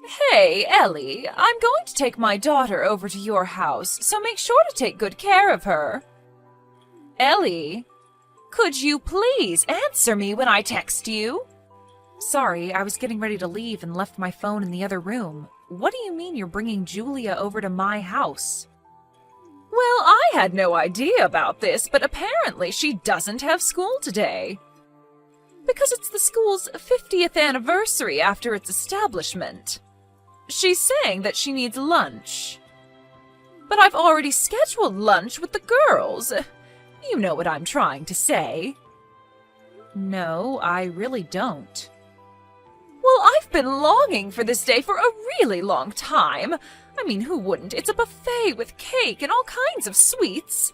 Hey, Ellie, I'm going to take my daughter over to your house, so make sure to take good care of her. Ellie, could you please answer me when I text you? Sorry, I was getting ready to leave and left my phone in the other room. What do you mean you're bringing Julia over to my house? Well, I had no idea about this, but apparently she doesn't have school today. Because it's the school's 50th anniversary after its establishment. She's saying that she needs lunch. But I've already scheduled lunch with the girls. You know what I'm trying to say. No, I really don't. Well, I've been longing for this day for a really long time. I mean, who wouldn't? It's a buffet with cake and all kinds of sweets.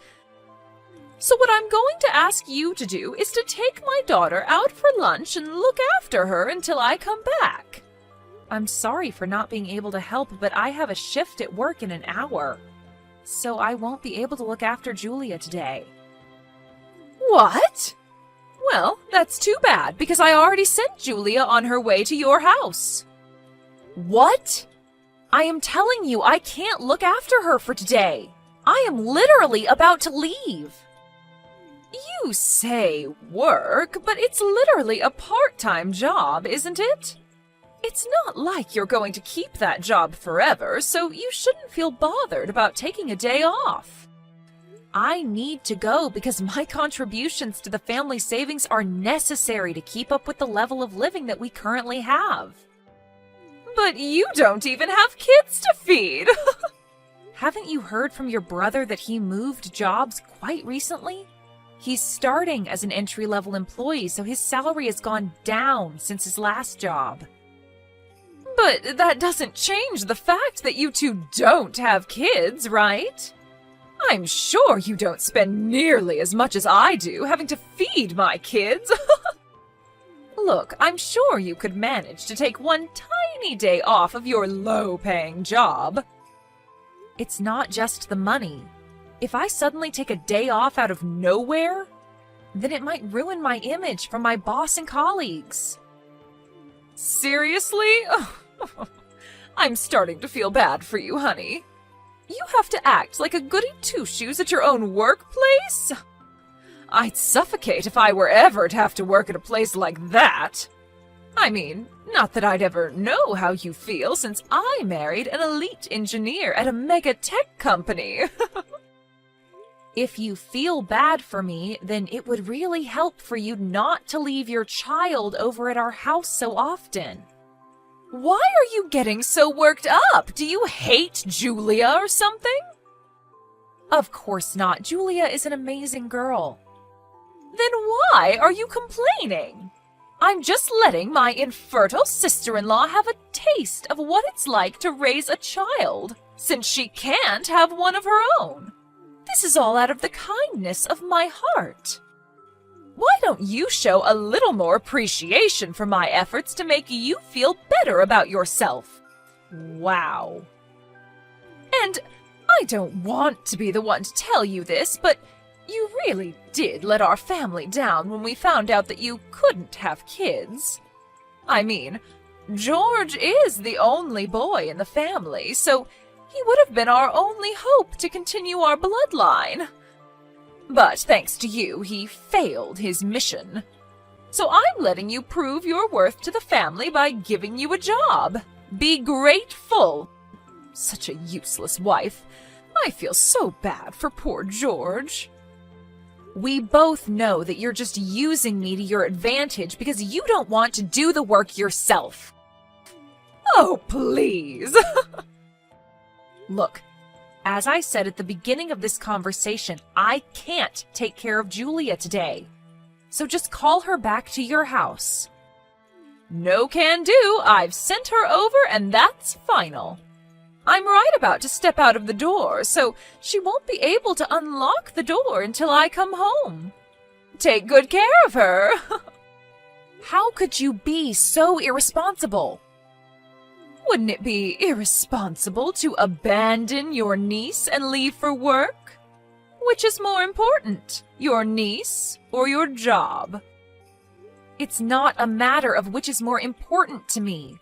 So what I'm going to ask you to do is to take my daughter out for lunch and look after her until I come back. I'm sorry for not being able to help, but I have a shift at work in an hour. So I won't be able to look after Julia today. What? Well, that's too bad, because I already sent Julia on her way to your house. What? I am telling you, I can't look after her for today. I am literally about to leave. You say work, but it's literally a part-time job, isn't it? It's not like you're going to keep that job forever, so you shouldn't feel bothered about taking a day off. I need to go because my contributions to the family savings are necessary to keep up with the level of living that we currently have. But you don't even have kids to feed! Haven't you heard from your brother that he moved jobs quite recently? He's starting as an entry-level employee, so his salary has gone down since his last job. But that doesn't change the fact that you two don't have kids, right? I'm sure you don't spend nearly as much as I do having to feed my kids. Look, I'm sure you could manage to take one tiny day off of your low-paying job. It's not just the money. If I suddenly take a day off out of nowhere, then it might ruin my image from my boss and colleagues. Seriously? I'm starting to feel bad for you, honey. You have to act like a goody-two-shoes at your own workplace? I'd suffocate if I were ever to have to work at a place like that. I mean, not that I'd ever know how you feel since I married an elite engineer at a mega tech company. If you feel bad for me, then it would really help for you not to leave your child over at our house so often. Why are you getting so worked up? Do you hate Julia or something? Of course not. Julia is an amazing girl. Then why are you complaining? I'm just letting my infertile sister-in-law have a taste of what it's like to raise a child, since she can't have one of her own. This is all out of the kindness of my heart. Why don't you show a little more appreciation for my efforts to make you feel better about yourself? Wow. And I don't want to be the one to tell you this, but you really did let our family down when we found out that you couldn't have kids. I mean, George is the only boy in the family, so he would have been our only hope to continue our bloodline. But thanks to you, he failed his mission. So I'm letting you prove your worth to the family by giving you a job. Be grateful. Such a useless wife. I feel so bad for poor George. We both know that you're just using me to your advantage because you don't want to do the work yourself. Oh, please. Look, as I said at the beginning of this conversation, I can't take care of Julia today. So just call her back to your house. No can do. I've sent her over and that's final. I'm right about to step out of the door, so she won't be able to unlock the door until I come home. Take good care of her. How could you be so irresponsible? Wouldn't it be irresponsible to abandon your niece and leave for work? Which is more important, your niece or your job? It's not a matter of which is more important to me.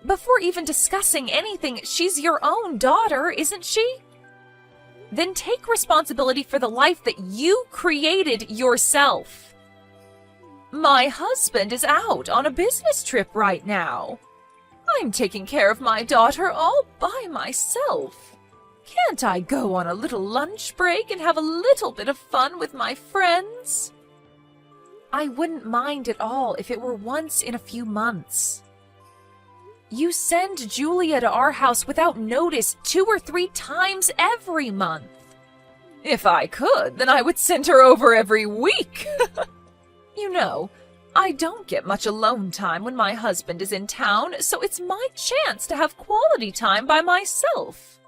Before even discussing anything, she's your own daughter, isn't she? Then take responsibility for the life that you created yourself. My husband is out on a business trip right now. I'm taking care of my daughter all by myself. Can't I go on a little lunch break and have a little bit of fun with my friends? I wouldn't mind at all if it were once in a few months. You send Julia to our house without notice 2 or 3 times every month. If I could, then I would send her over every week. You know, I don't get much alone time when my husband is in town, so it's my chance to have quality time by myself.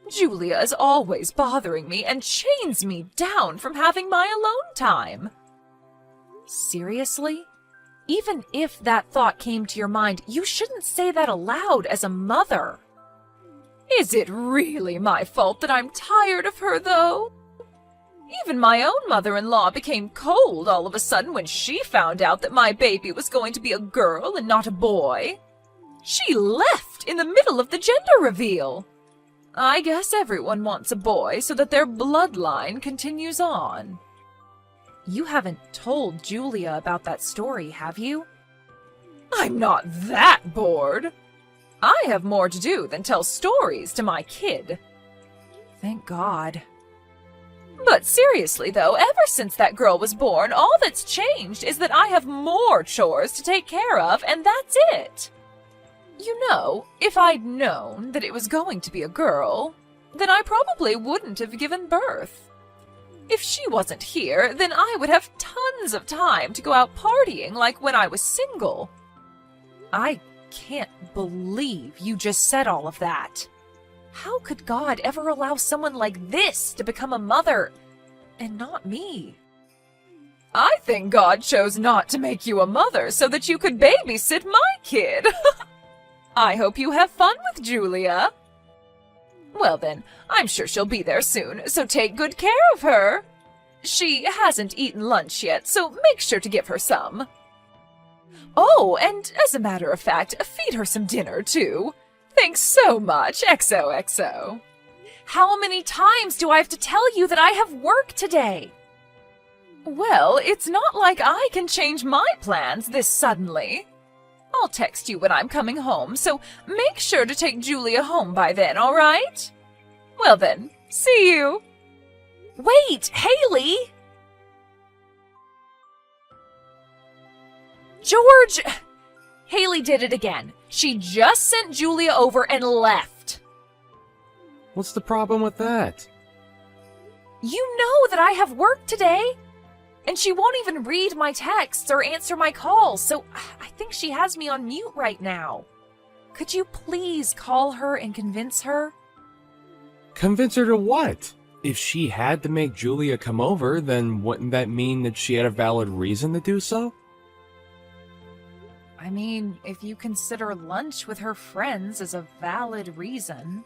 Julia is always bothering me and chains me down from having my alone time. Seriously? Even if that thought came to your mind, you shouldn't say that aloud as a mother. Is it really my fault that I'm tired of her, though? Even my own mother-in-law became cold all of a sudden when she found out that my baby was going to be a girl and not a boy. She left in the middle of the gender reveal. I guess everyone wants a boy so that their bloodline continues on. You haven't told Julia about that story, have you? I'm not that bored. I have more to do than tell stories to my kid. Thank God. But seriously, though, ever since that girl was born, all that's changed is that I have more chores to take care of, and that's it. You know, if I'd known that it was going to be a girl, then I probably wouldn't have given birth. If she wasn't here, then I would have tons of time to go out partying like when I was single. I can't believe you just said all of that. How could God ever allow someone like this to become a mother, and not me? I think God chose not to make you a mother so that you could babysit my kid. I hope you have fun with Julia. Well then, I'm sure she'll be there soon, so take good care of her. She hasn't eaten lunch yet, so make sure to give her some. Oh, and as a matter of fact, feed her some dinner, too. Thanks so much, XOXO. How many times do I have to tell you that I have work today? Well, it's not like I can change my plans this suddenly. I'll text you when I'm coming home, so make sure to take Julia home by then, all right? Well then, see you. Wait, Haley! George! Haley did it again. She just sent Julia over and left. What's the problem with that? You know that I have work today. And she won't even read my texts or answer my calls, so I think she has me on mute right now. Could you please call her and convince her? Convince her to what? If she had to make Julia come over, then wouldn't that mean that she had a valid reason to do so? I mean, if you consider lunch with her friends as a valid reason.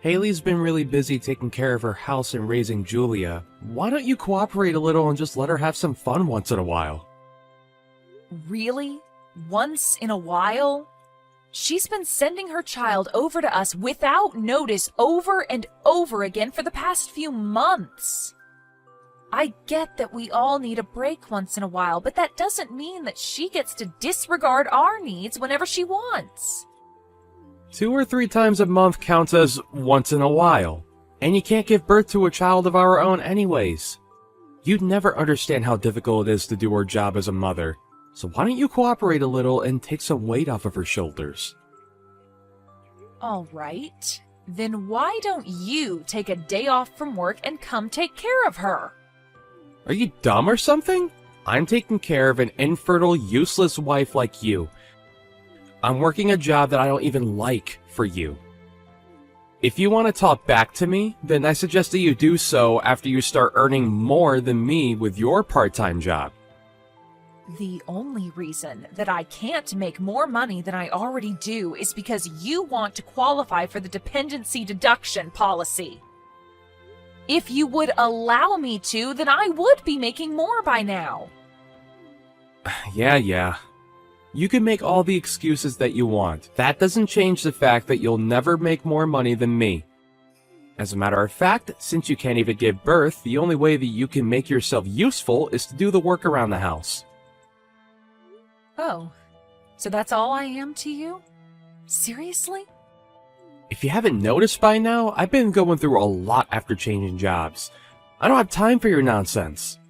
Haley's been really busy taking care of her house and raising Julia. Why don't you cooperate a little and just let her have some fun once in a while? Really? Once in a while? She's been sending her child over to us without notice over and over again for the past few months. I get that we all need a break once in a while, but that doesn't mean that she gets to disregard our needs whenever she wants. 2 or 3 times a month counts as once in a while. And you can't give birth to a child of our own anyways. You'd never understand how difficult it is to do her job as a mother. So why don't you cooperate a little and take some weight off of her shoulders? All right. Then why don't you take a day off from work and come take care of her? Are you dumb or something? I'm taking care of an infertile, useless wife like you. I'm working a job that I don't even like for you. If you want to talk back to me, then I suggest that you do so after you start earning more than me with your part-time job. The only reason that I can't make more money than I already do is because you want to qualify for the dependency deduction policy. If you would allow me to, then I would be making more by now. Yeah. You can make all the excuses that you want. That doesn't change the fact that you'll never make more money than me. As a matter of fact, since you can't even give birth, the only way that you can make yourself useful is to do the work around the house. Oh, so that's all I am to you? Seriously? If you haven't noticed by now, I've been going through a lot after changing jobs. I don't have time for your nonsense.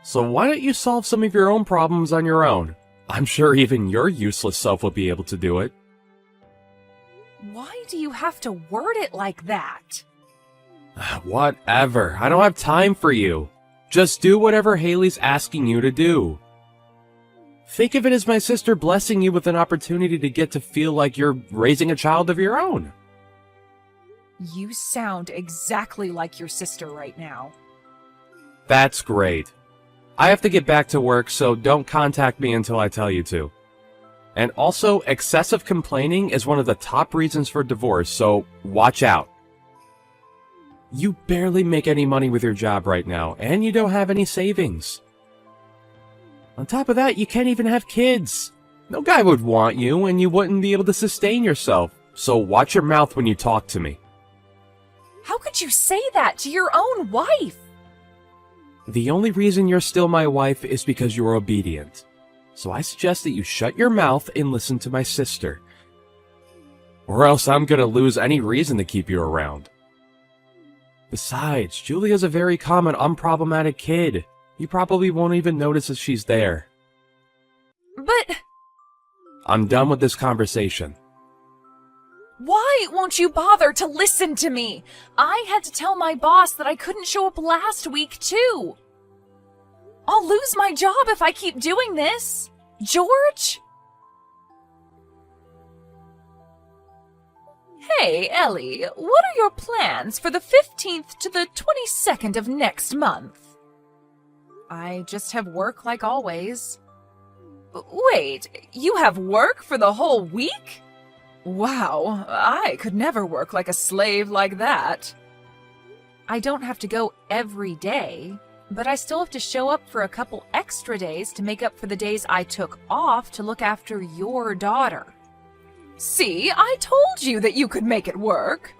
So why don't you solve some of your own problems on your own? I'm sure even your useless self will be able to do it. Why do you have to word it like that? Whatever. I don't have time for you. Just do whatever Haley's asking you to do. Think of it as my sister blessing you with an opportunity to get to feel like you're raising a child of your own. You sound exactly like your sister right now. That's great. I have to get back to work, so don't contact me until I tell you to. And also, excessive complaining is one of the top reasons for divorce, so watch out. You barely make any money with your job right now, and you don't have any savings. On top of that, you can't even have kids. No guy would want you, and you wouldn't be able to sustain yourself, so watch your mouth when you talk to me. How could you say that to your own wife? The only reason you're still my wife is because you're obedient. So I suggest that you shut your mouth and listen to my sister. Or else I'm gonna lose any reason to keep you around. Besides, Julia's a very common, unproblematic kid. You probably won't even notice if she's there. But... I'm done with this conversation. Why won't you bother to listen to me? I had to tell my boss that I couldn't show up last week, too. I'll lose my job if I keep doing this. George? Hey, Ellie, what are your plans for the 15th to the 22nd of next month? I just have work like always. Wait, you have work for the whole week? Wow, I could never work like a slave like that. I don't have to go every day, but I still have to show up for a couple extra days to make up for the days I took off to look after your daughter. See, I told you that you could make it work.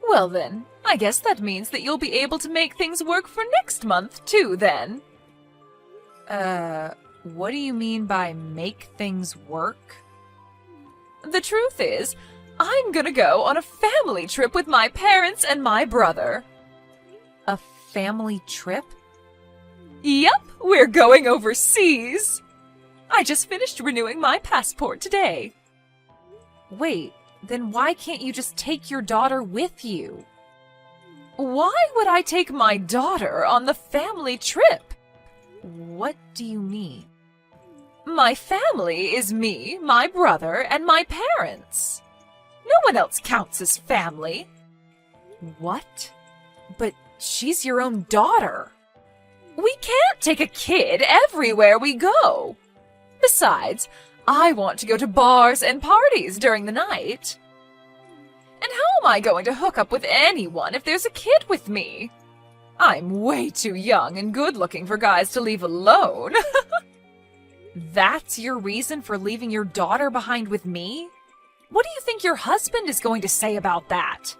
Well then, I guess that means that you'll be able to make things work for next month too then. What do you mean by make things work? The truth is, I'm gonna go on a family trip with my parents and my brother. A family trip? Yep, we're going overseas. I just finished renewing my passport today. Wait, then why can't you just take your daughter with you? Why would I take my daughter on the family trip? What do you mean? My family is me, my brother, and my parents. No one else counts as family. What? But she's your own daughter. We can't take a kid everywhere we go. Besides, I want to go to bars and parties during the night. And how am I going to hook up with anyone if there's a kid with me? I'm way too young and good-looking for guys to leave alone. That's your reason for leaving your daughter behind with me? What do you think your husband is going to say about that?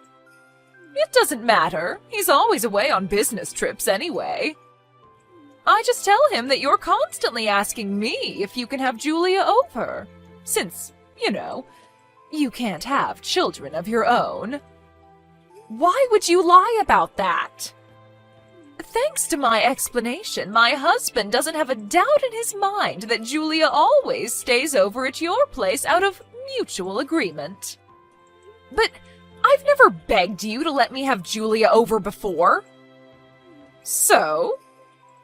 It doesn't matter. He's always away on business trips anyway. I just tell him that you're constantly asking me if you can have Julia over, since, you can't have children of your own. Why would you lie about that? Thanks to my explanation, my husband doesn't have a doubt in his mind that Julia always stays over at your place out of mutual agreement. But I've never begged you to let me have Julia over before. So,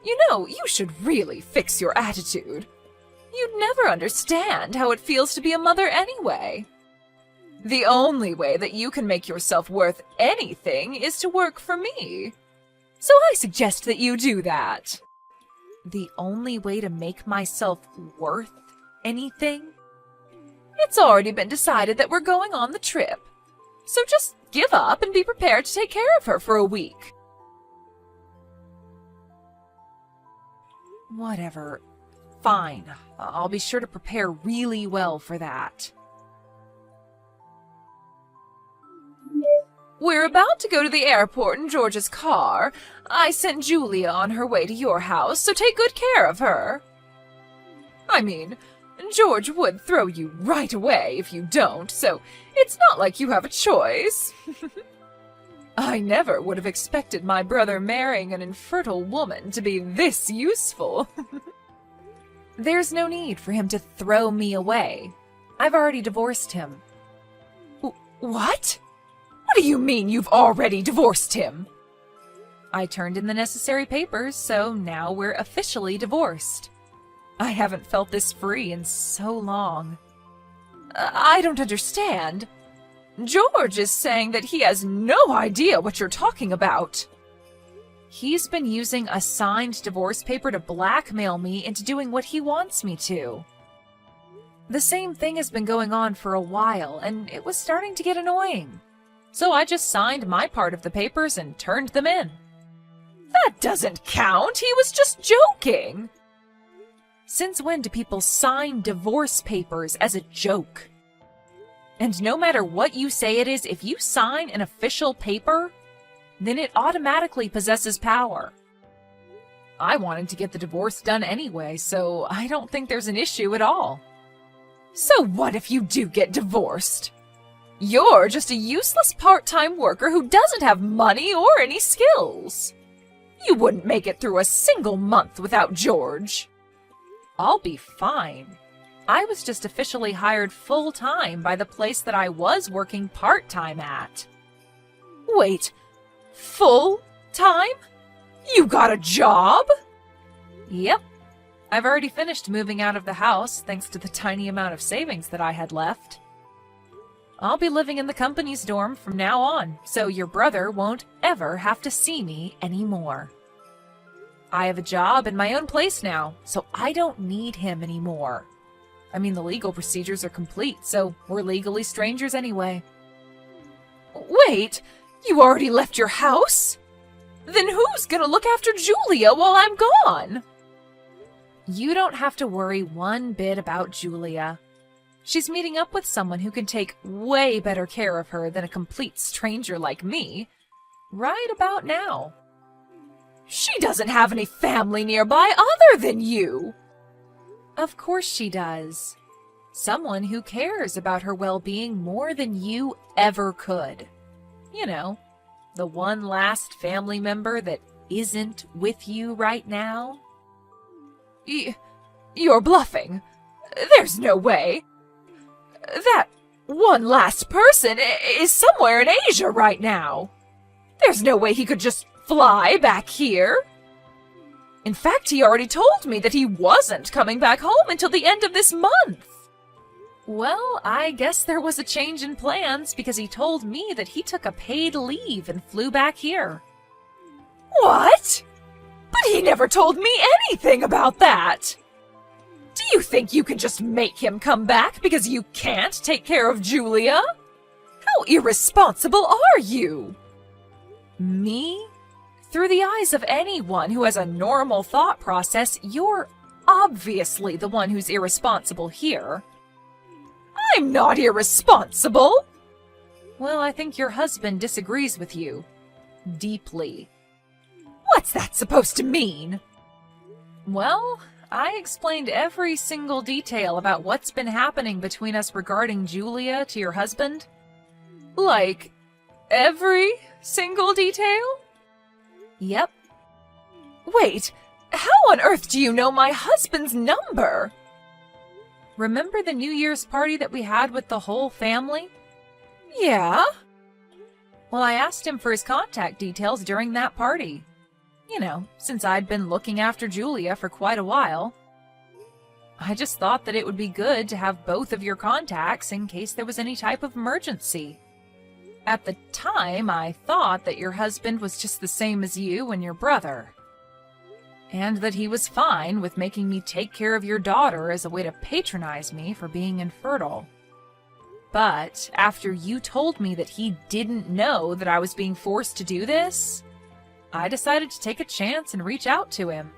you should really fix your attitude. You'd never understand how it feels to be a mother anyway. The only way that you can make yourself worth anything is to work for me. So I suggest that you do that. The only way to make myself worth anything? It's already been decided that we're going on the trip. So just give up and be prepared to take care of her for a week. Whatever. Fine. I'll be sure to prepare really well for that. We're about to go to the airport in George's car. I sent Julia on her way to your house, so take good care of her. I mean, George would throw you right away if you don't, so it's not like you have a choice. I never would have expected my brother marrying an infertile woman to be this useful. There's no need for him to throw me away. I've already divorced him. What? What do you mean you've already divorced him? I turned in the necessary papers, so now we're officially divorced. I haven't felt this free in so long. I don't understand. George is saying that he has no idea what you're talking about. He's been using a signed divorce paper to blackmail me into doing what he wants me to. The same thing has been going on for a while, and it was starting to get annoying. So I just signed my part of the papers and turned them in. That doesn't count. He was just joking. Since when do people sign divorce papers as a joke? And no matter what you say it is, if you sign an official paper, then it automatically possesses power. I wanted to get the divorce done anyway, so I don't think there's an issue at all. So what if you do get divorced? You're just a useless part-time worker who doesn't have money or any skills. You wouldn't make it through a single month without George. I'll be fine. I was just officially hired full-time by the place that I was working part-time at. Wait, full-time? You got a job? Yep. I've already finished moving out of the house thanks to the tiny amount of savings that I had left. I'll be living in the company's dorm from now on, so your brother won't ever have to see me anymore. I have a job in my own place now, so I don't need him anymore. I mean, the legal procedures are complete, so we're legally strangers anyway. Wait, you already left your house? Then who's gonna look after Julia while I'm gone? You don't have to worry one bit about Julia. She's meeting up with someone who can take way better care of her than a complete stranger like me, right about now. She doesn't have any family nearby other than you. Of course she does. Someone who cares about her well-being more than you ever could. You know, the one last family member that isn't with you right now. You're bluffing. There's no way. That one last person is somewhere in Asia right now. There's no way he could just fly back here. In fact, he already told me that he wasn't coming back home until the end of this month. Well, I guess there was a change in plans because he told me that he took a paid leave and flew back here. What? But he never told me anything about that. Do you think you can just make him come back because you can't take care of Julia? How irresponsible are you? Me? Through the eyes of anyone who has a normal thought process, you're obviously the one who's irresponsible here. I'm not irresponsible. Well, I think your husband disagrees with you. Deeply. What's that supposed to mean? Well, I explained every single detail about what's been happening between us regarding Julia to your husband. Like, every single detail? Yep. Wait, how on earth do you know my husband's number? Remember the New Year's party that we had with the whole family? Yeah. Well, I asked him for his contact details during that party. You know, since I'd been looking after Julia for quite a while. I just thought that it would be good to have both of your contacts in case there was any type of emergency. At the time, I thought that your husband was just the same as you and your brother. And that he was fine with making me take care of your daughter as a way to patronize me for being infertile. But after you told me that he didn't know that I was being forced to do this, I decided to take a chance and reach out to him.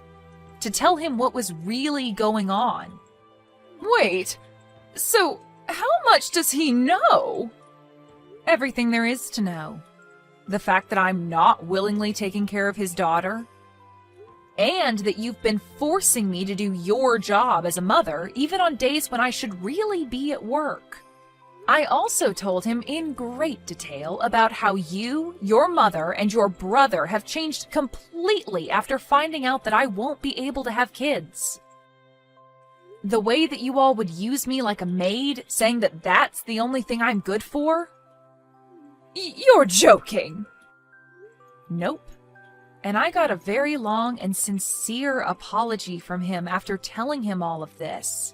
to tell him what was really going on. Wait, so how much does he know? Everything there is to know. The fact that I'm not willingly taking care of his daughter, and that you've been forcing me to do your job as a mother, even on days when I should really be at work. I also told him in great detail about how you, your mother, and your brother have changed completely after finding out that I won't be able to have kids. The way that you all would use me like a maid, saying that that's the only thing I'm good for? You're joking. Nope. And I got a very long and sincere apology from him after telling him all of this.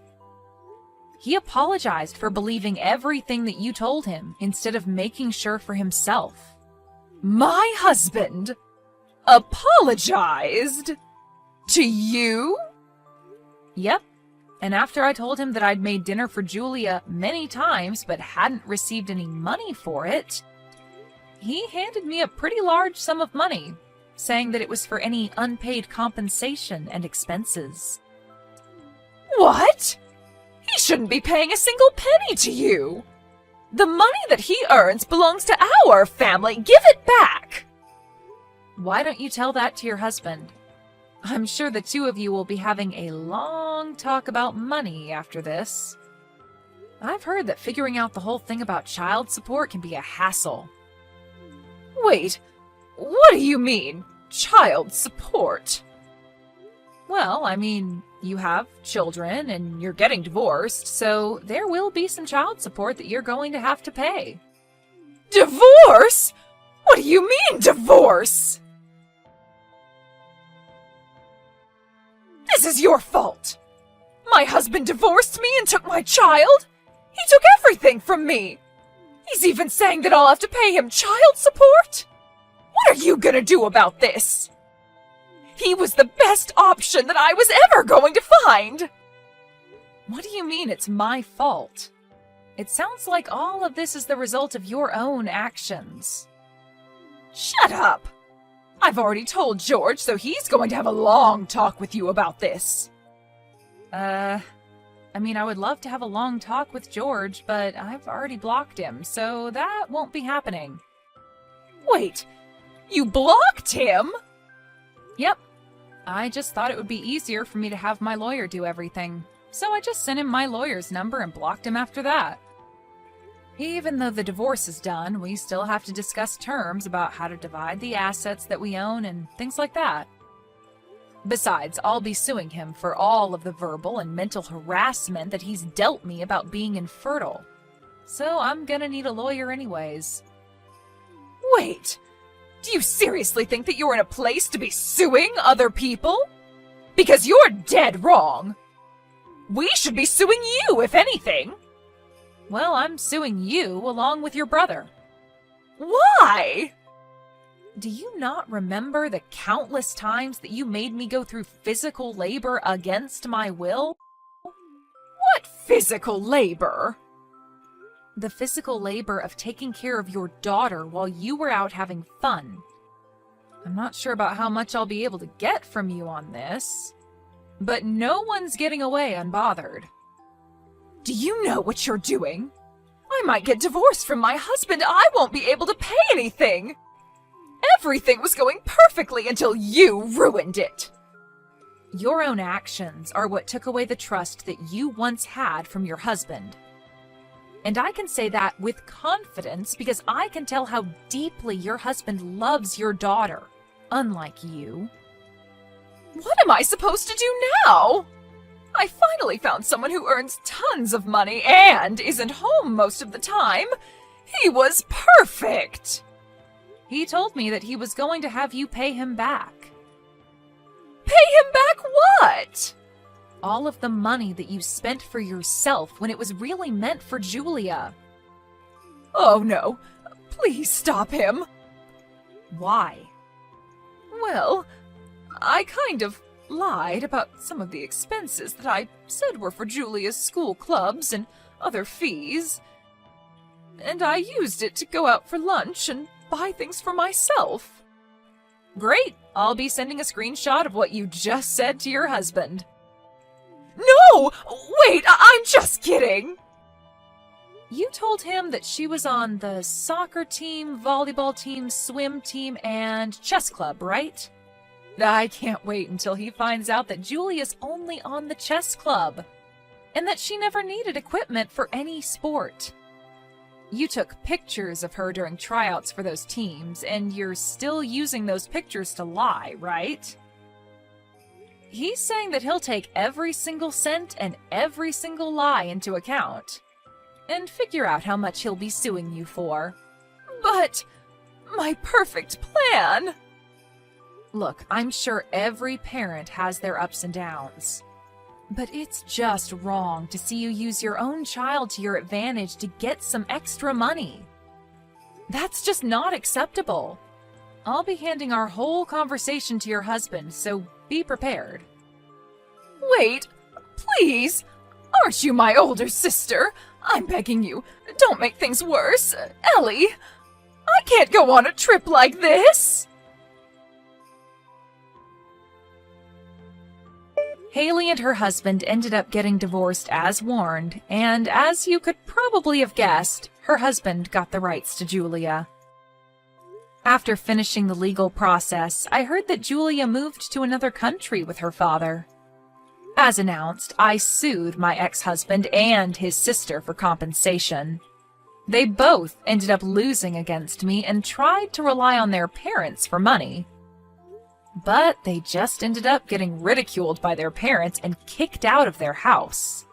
He apologized for believing everything that you told him instead of making sure for himself. My husband apologized to you? Yep. And after I told him that I'd made dinner for Julia many times but hadn't received any money for it, he handed me a pretty large sum of money, saying that it was for any unpaid compensation and expenses. What? He shouldn't be paying a single penny to you. The money that he earns belongs to our family. Give it back. Why don't you tell that to your husband? I'm sure the two of you will be having a long talk about money after this. I've heard that figuring out the whole thing about child support can be a hassle. Wait, what do you mean, child support? Well, I mean, you have children and you're getting divorced, so there will be some child support that you're going to have to pay. Divorce? What do you mean, divorce? This is your fault. My husband divorced me and took my child. He took everything from me. He's even saying that I'll have to pay him child support. What are you gonna do about this? He was the best option that I was ever going to find. What do you mean it's my fault? It sounds like all of this is the result of your own actions. Shut up. I've already told George, so he's going to have a long talk with you about this. I mean, I would love to have a long talk with George, but I've already blocked him, so that won't be happening. Wait, you blocked him? Yep. I just thought it would be easier for me to have my lawyer do everything, so I just sent him my lawyer's number and blocked him after that. Even though the divorce is done, we still have to discuss terms about how to divide the assets that we own and things like that. Besides, I'll be suing him for all of the verbal and mental harassment that he's dealt me about being infertile. So I'm gonna need a lawyer anyways. Wait, do you seriously think that you're in a place to be suing other people? Because you're dead wrong. We should be suing you, if anything. Well, I'm suing you along with your brother. Why? Do you not remember the countless times that you made me go through physical labor against my will? What physical labor? The physical labor of taking care of your daughter while you were out having fun. I'm not sure about how much I'll be able to get from you on this, but no one's getting away unbothered. Do you know what you're doing? I might get divorced from my husband. I won't be able to pay anything. Everything was going perfectly until you ruined it. Your own actions are what took away the trust that you once had from your husband. And I can say that with confidence because I can tell how deeply your husband loves your daughter, unlike you. What am I supposed to do now? I finally found someone who earns tons of money and isn't home most of the time. He was perfect. He told me that he was going to have you pay him back. Pay him back what? All of the money that you spent for yourself when it was really meant for Julia. Oh no, please stop him. Why? Well, I kind of lied about some of the expenses that I said were for Julia's school clubs and other fees. And I used it to go out for lunch and buy things for myself. Great! I'll be sending a screenshot of what you just said to your husband. No! Wait, I'm just kidding! You told him that she was on the soccer team, volleyball team, swim team, and chess club, right? I can't wait until he finds out that Julia's only on the chess club, and that she never needed equipment for any sport. You took pictures of her during tryouts for those teams, and you're still using those pictures to lie, right? He's saying that he'll take every single cent and every single lie into account, and figure out how much he'll be suing you for. But my perfect plan! Look, I'm sure every parent has their ups and downs. But it's just wrong to see you use your own child to your advantage to get some extra money. That's just not acceptable. I'll be handing our whole conversation to your husband, so be prepared. Wait, please! Aren't you my older sister? I'm begging you, don't make things worse. Ellie, I can't go on a trip like this! Haley and her husband ended up getting divorced as warned, and as you could probably have guessed, her husband got the rights to Julia. After finishing the legal process, I heard that Julia moved to another country with her father. As announced, I sued my ex-husband and his sister for compensation. They both ended up losing against me and tried to rely on their parents for money. But they just ended up getting ridiculed by their parents and kicked out of their house.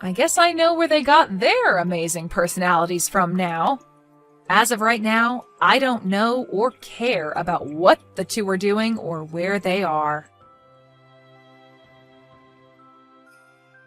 I guess I know where they got their amazing personalities from now. As of right now, I don't know or care about what the two are doing or where they are.